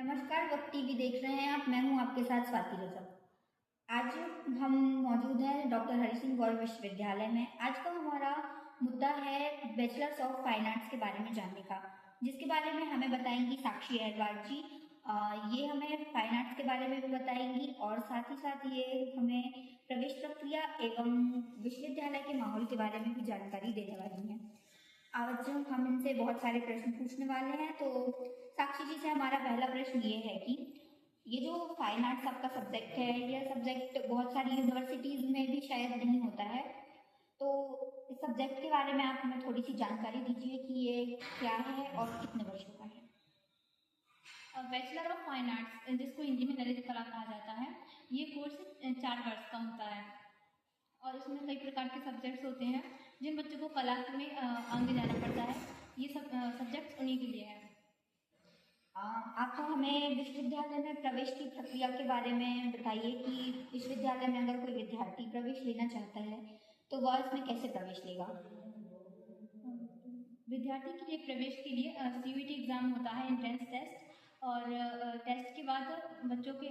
नमस्कार, वक्त टीवी देख रहे हैं आप। मैं हूं आपके साथ स्वाति रजक। आज हम मौजूद हैं डॉक्टर हरि सिंह गौर विश्वविद्यालय में। आज का हमारा मुद्दा है बैचलर्स ऑफ फाइन आर्ट्स के बारे में जानने का, जिसके बारे में हमें बताएंगी साक्षी अहरवाल जी। ये हमें फाइन आर्ट्स के बारे में भी बताएंगी और साथ ही साथ ये हमें प्रवेश प्रक्रिया एवं विश्वविद्यालय के माहौल के बारे में भी जानकारी देने वाली हैं। आज हम इनसे बहुत सारे प्रश्न पूछने वाले हैं। तो साक्षी जी से हमारा पहला प्रश्न ये है कि ये जो फाइन आर्ट्स आपका सब्जेक्ट है, यह सब्जेक्ट बहुत सारी यूनिवर्सिटीज में भी शायद नहीं होता है, तो इस सब्जेक्ट के बारे में आप हमें थोड़ी सी जानकारी दीजिए कि ये क्या है और कितने वर्षों का है। बैचलर ऑफ फाइन आर्ट्स, जिसको हिंदी में ललित कला कहा जाता है, ये कोर्स 4 वर्ष का होता है और इसमें कई प्रकार के सब्जेक्ट्स होते हैं। जिन बच्चों को कला में आगे जाना पड़ता है, ये सब सब्जेक्ट्स उन्हीं के लिए हैं। आप हमें विश्वविद्यालय में प्रवेश की प्रक्रिया के बारे में बताइए कि विश्वविद्यालय में अगर कोई विद्यार्थी प्रवेश लेना चाहता है तो वह इसमें कैसे प्रवेश लेगा। विद्यार्थी के लिए प्रवेश के लिए CUET एग्ज़ाम होता है, एंट्रेंस टेस्ट, और टेस्ट के बाद बच्चों के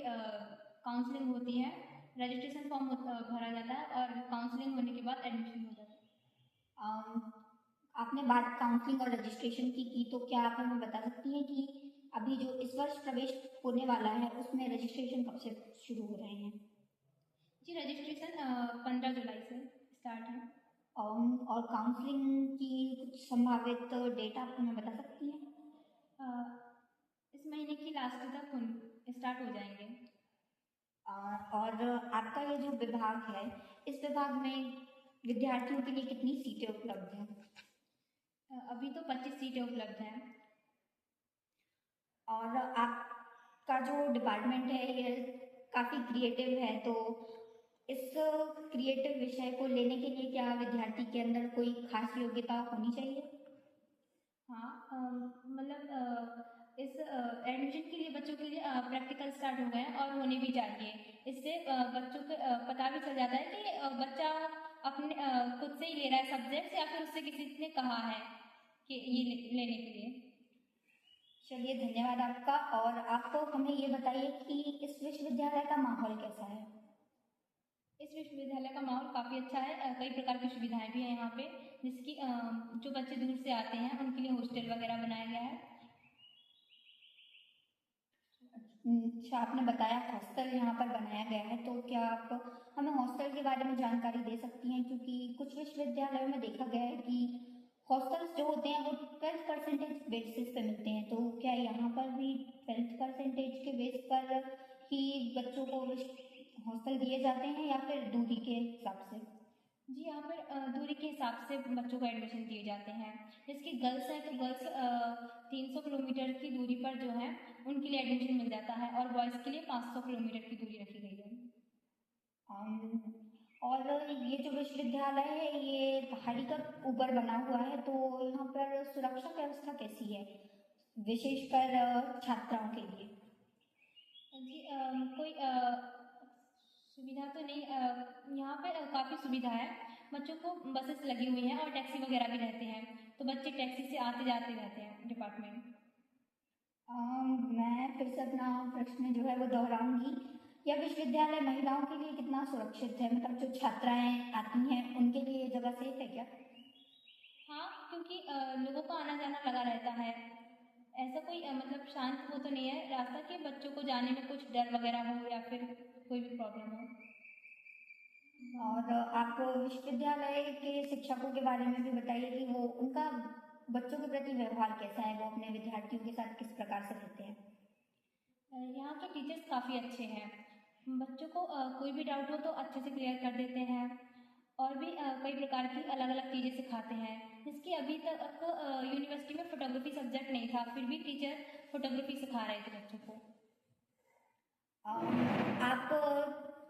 काउंसलिंग होती है, रजिस्ट्रेशन फॉर्म भरा जाता है और काउंसलिंग होने के बाद एडमिशन हो जाता है। आपने बात काउंसलिंग और रजिस्ट्रेशन की तो क्या आप हमें बता सकती हैं कि अभी जो इस वर्ष प्रवेश होने वाला है उसमें रजिस्ट्रेशन कब से शुरू हो रहे हैं। जी, रजिस्ट्रेशन 15 जुलाई से स्टार्ट है। और काउंसलिंग की कुछ संभावित डेट आप हमें बता सकती हैं। इस महीने की लास्ट तक स्टार्ट हो जाएंगे। और आपका ये जो विभाग है, इस विभाग में विद्यार्थियों के लिए कितनी सीटें उपलब्ध हैं। अभी तो 25 सीटें उपलब्ध हैं। और आपका जो डिपार्टमेंट है ये काफ़ी क्रिएटिव है, तो इस क्रिएटिव विषय को लेने के लिए क्या विद्यार्थी के अंदर कोई खास योग्यता होनी चाहिए। हाँ, मतलब इस एडमिशन के लिए बच्चों के लिए प्रैक्टिकल स्टार्ट हो गए हैं और होने भी चाहिए। इससे बच्चों को पता भी चल जाता है कि बच्चा अपने खुद से ही ले रहा है सब्जेक्ट या फिर उससे किसी ने कहा है कि ये लेने के लिए। चलिए, धन्यवाद आपका। और आप हमें ये बताइए कि इस विश्वविद्यालय का माहौल कैसा है। इस विश्वविद्यालय का माहौल काफ़ी अच्छा है। कई प्रकार की सुविधाएं भी हैं यहाँ पे, जिसकी जो बच्चे दूर से आते हैं उनके लिए हॉस्टल वगैरह बनाया गया है। अच्छा, आपने बताया हॉस्टल यहाँ पर बनाया गया है, तो क्या आप हमें हॉस्टल के बारे में जानकारी दे सकती हैं, क्योंकि कुछ विश्वविद्यालयों में देखा गया है कि हॉस्टल्स जो होते हैं वो 12% बेसिस पे मिलते हैं, तो क्या यहाँ पर भी 12% के बेस पर ही बच्चों को हॉस्टल दिए जाते हैं या फिर दूरी के हिसाब से। जी, यहाँ पर दूरी के हिसाब से बच्चों को एडमिशन दिए जाते हैं। जैसे गर्ल्स हैं तो गर्ल्स 300 किलोमीटर की दूरी पर जो है उनके लिए एडमिशन मिल जाता है और बॉयज़ के लिए 500 किलोमीटर की दूरी रखी गई है। और ये जो विश्वविद्यालय है ये पहाड़ी का ऊपर बना हुआ है, तो यहाँ पर सुरक्षा व्यवस्था कैसी है, विशेषकर छात्राओं के लिए। जी, कोई सुविधा तो नहीं। यहाँ पे काफ़ी सुविधा है। बच्चों को बसेस लगी हुई हैं और टैक्सी वगैरह भी रहते हैं, तो बच्चे टैक्सी से आते जाते रहते हैं डिपार्टमेंट। मैं फिर से अपना प्रश्न जो है वो दोहराऊंगी। यह विश्वविद्यालय महिलाओं के लिए कितना सुरक्षित है, मतलब जो छात्राएं आती हैं उनके लिए जगह सेफ है क्या। हाँ, क्योंकि लोगों का आना जाना लगा रहता है। ऐसा कोई मतलब शांत वो तो नहीं है रास्ता कि बच्चों को जाने में कुछ डर वगैरह हो या फिर कोई भी प्रॉब्लम हो। और आप विश्वविद्यालय के शिक्षकों के बारे में भी बताइए कि वो उनका बच्चों के प्रति व्यवहार कैसा है, वो अपने विद्यार्थियों के साथ किस प्रकार से रहते हैं। यहाँ के टीचर्स काफ़ी अच्छे हैं। बच्चों को कोई भी डाउट हो तो अच्छे से क्लियर कर देते हैं और भी कई प्रकार की अलग अलग चीज़ें सिखाते हैं। जिसकी अभी तक यूनिवर्सिटी में फोटोग्राफी सब्जेक्ट नहीं था, फिर भी टीचर फोटोग्राफी सिखा रहे थे बच्चों को। आप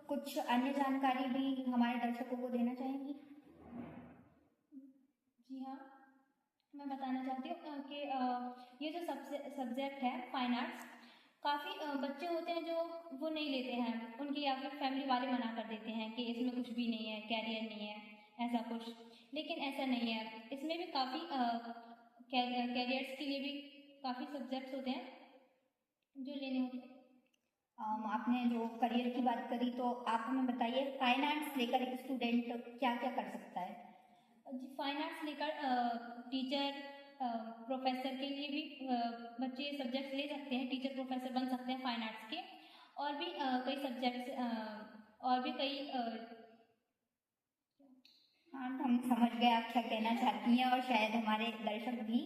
कुछ अन्य जानकारी भी हमारे दर्शकों को देना चाहेंगी। जी हाँ, मैं बताना चाहती हूँ कि ये जो सब्जेक्ट है फाइन आर्ट्स, काफ़ी बच्चे होते हैं जो वो नहीं लेते हैं, उनके या फिर फैमिली वाले मना कर देते हैं कि इसमें कुछ भी नहीं है, कैरियर नहीं है, ऐसा कुछ। लेकिन ऐसा नहीं है, इसमें भी काफ़ी कैरियर्स के लिए भी काफ़ी सब्जेक्ट्स होते हैं। जो लेने होते हैं। आपने जो करियर की बात करी तो आप हमें बताइए फाइन आर्ट्स लेकर एक स्टूडेंट क्या क्या कर सकता है। जी, फाइन आर्ट्स लेकर टीचर प्रोफेसर के लिए भी बच्चे सब्जेक्ट्स ले सकते हैं, टीचर प्रोफेसर बन सकते हैं फाइन आर्ट्स के। और भी कई सब्जेक्ट्स और भी कई हाँ, तो हम समझ गए आप क्या कहना चाहती हैं और शायद हमारे दर्शक भी।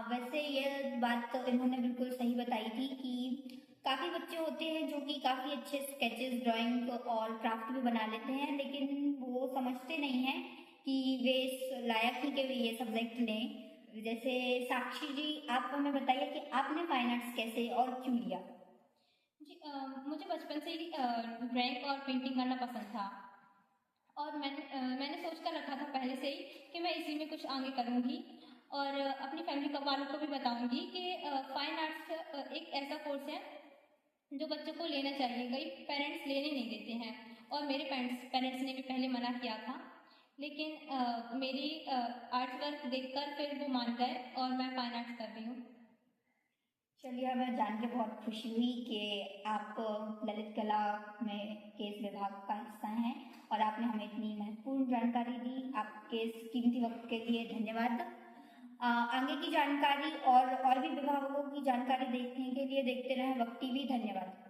वैसे ये बात तो इन्होंने बिल्कुल सही बताई थी कि काफ़ी बच्चे होते हैं जो कि काफ़ी अच्छे स्केचेस, ड्राइंग और क्राफ्ट भी बना लेते हैं, लेकिन वो समझते नहीं हैं कि वे इस लायक ही के वे ये सब्जेक्ट लें। जैसे साक्षी जी, आप हमें बताइए कि आपने फाइन आर्ट्स कैसे और क्यों लिया। जी, मुझे बचपन से ही ड्राइंग और पेंटिंग करना पसंद था। और मैंने सोच कर रखा था पहले से ही कि मैं इसी में कुछ आगे करूँगी। और अपनी फैमिली वालों को भी बताऊँगी कि फाइन आर्ट्स एक ऐसा कोर्स है जो बच्चों को लेना चाहिए। कई पेरेंट्स लेने नहीं देते हैं और मेरे पेरेंट्स ने भी पहले मना किया था, लेकिन मेरी आर्ट वर्क देखकर फिर वो मान गए और मैं फाइन आर्ट्स कर रही हूँ। चलिए, हमें जान के बहुत खुशी हुई कि आप ललित कला में के इस विभाग का हिस्सा हैं और आपने हमें इतनी महत्वपूर्ण जानकारी दी। आपके इस कीमती वक्त के लिए धन्यवाद। आगे की जानकारी और भी विभागों की जानकारी देखने के लिए देखते रहें वक्त टीवी। धन्यवाद।